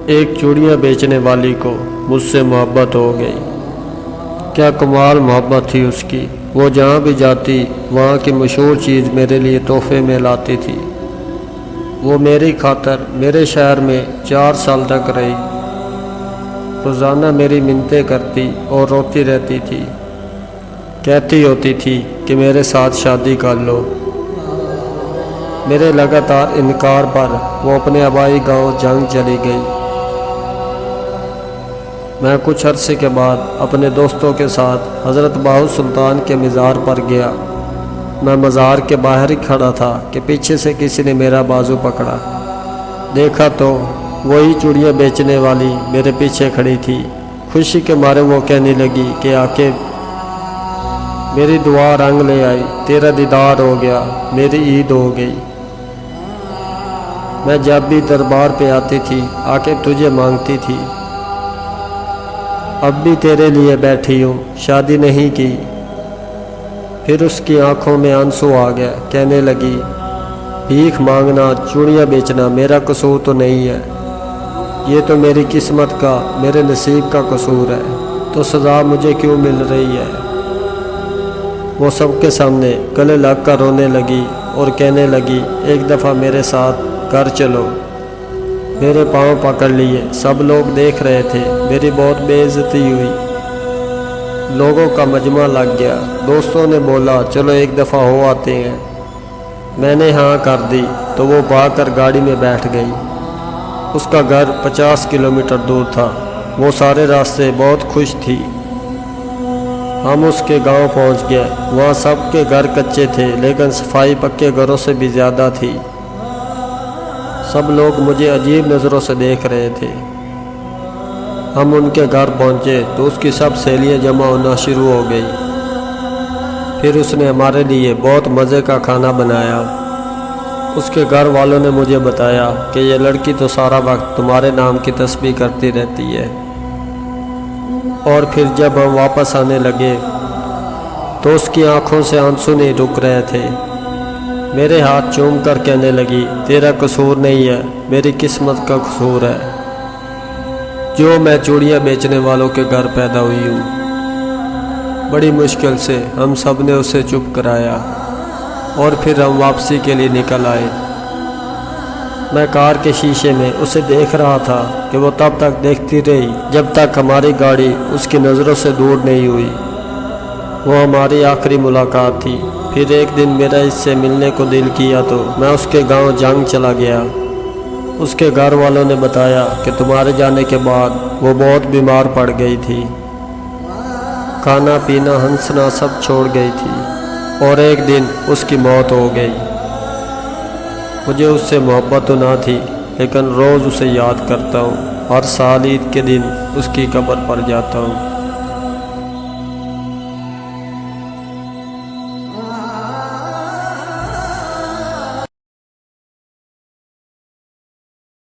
ایک چوڑیاں بیچنے والی کو مجھ سے محبت ہو گئی۔ کیا کمال محبت تھی اس کی، وہ جہاں بھی جاتی وہاں کی مشہور چیز میرے لیے تحفے میں لاتی تھی۔ وہ میری خاطر میرے شہر میں 4 سال تک رہی، روزانہ میری منتیں کرتی اور روتی رہتی تھی، کہتی ہوتی تھی کہ میرے ساتھ شادی کر لو۔ میرے لگاتار انکار پر وہ اپنے آبائی گاؤں جنگ چلی گئی۔ میں کچھ عرصے کے بعد اپنے دوستوں کے ساتھ حضرت بہو سلطان کے مزار پر گیا۔ میں مزار کے باہر ہی کھڑا تھا کہ پیچھے سے کسی نے میرا بازو پکڑا۔ دیکھا تو وہی چوڑیاں بیچنے والی میرے پیچھے کھڑی تھی۔ خوشی کے مارے وہ کہنے لگی کہ آکے میری دعا رنگ لے آئی، تیرا دیدار ہو گیا، میری عید ہو گئی۔ میں جب بھی دربار پہ آتی تھی آکے تجھے مانگتی تھی، اب بھی تیرے لیے بیٹھی ہوں، شادی نہیں کی۔ پھر اس کی آنکھوں میں آنسو آ گیا، کہنے لگی بھیک مانگنا، چوڑیاں بیچنا میرا قصور تو نہیں ہے، یہ تو میری قسمت کا، میرے نصیب کا قصور ہے، تو سزا مجھے کیوں مل رہی ہے؟ وہ سب کے سامنے گلے لگ کر رونے لگی اور کہنے لگی ایک دفعہ میرے ساتھ گھر چلو۔ میرے پاؤں پکڑ لیے، سب لوگ دیکھ رہے تھے، میری بہت بے عزتی ہوئی، لوگوں کا مجمع لگ گیا۔ دوستوں نے بولا چلو ایک دفعہ ہو آتے ہیں، میں نے ہاں کر دی تو وہ بھاگ کر گاڑی میں بیٹھ گئی۔ اس کا گھر 50 کلومیٹر دور تھا، وہ سارے راستے بہت خوش تھی۔ ہم اس کے گاؤں پہنچ گئے، وہاں سب کے گھر کچے تھے لیکن صفائی پکے گھروں سے بھی زیادہ تھی۔ سب لوگ مجھے عجیب نظروں سے دیکھ رہے تھے۔ ہم ان کے گھر پہنچے تو اس کی سب سہیلیاں جمع ہونا شروع ہو گئی۔ پھر اس نے ہمارے لیے بہت مزے کا کھانا بنایا۔ اس کے گھر والوں نے مجھے بتایا کہ یہ لڑکی تو سارا وقت تمہارے نام کی تسبیح کرتی رہتی ہے۔ اور پھر جب ہم واپس آنے لگے تو اس کی آنکھوں سے آنسو نہیں رک رہے تھے۔ میرے ہاتھ چوم کر کہنے لگی تیرا قصور نہیں ہے، میری قسمت کا قصور ہے جو میں چوڑیاں بیچنے والوں کے گھر پیدا ہوئی ہوں۔ بڑی مشکل سے ہم سب نے اسے چپ کرایا اور پھر ہم واپسی کے لیے نکل آئے۔ میں کار کے شیشے میں اسے دیکھ رہا تھا کہ وہ تب تک دیکھتی رہی جب تک ہماری گاڑی اس کی نظروں سے دور نہیں ہوئی۔ وہ ہماری آخری ملاقات تھی۔ پھر ایک دن میرا اس سے ملنے کو دل کیا تو میں اس کے گاؤں جنگ چلا گیا۔ اس کے گھر والوں نے بتایا کہ تمہارے جانے کے بعد وہ بہت بیمار پڑ گئی تھی، کھانا پینا ہنسنا سب چھوڑ گئی تھی اور ایک دن اس کی موت ہو گئی۔ مجھے اس سے محبت تو نہ تھی لیکن روز اسے یاد کرتا ہوں، ہر سال عید کے دن اس کی قبر پر جاتا ہوں۔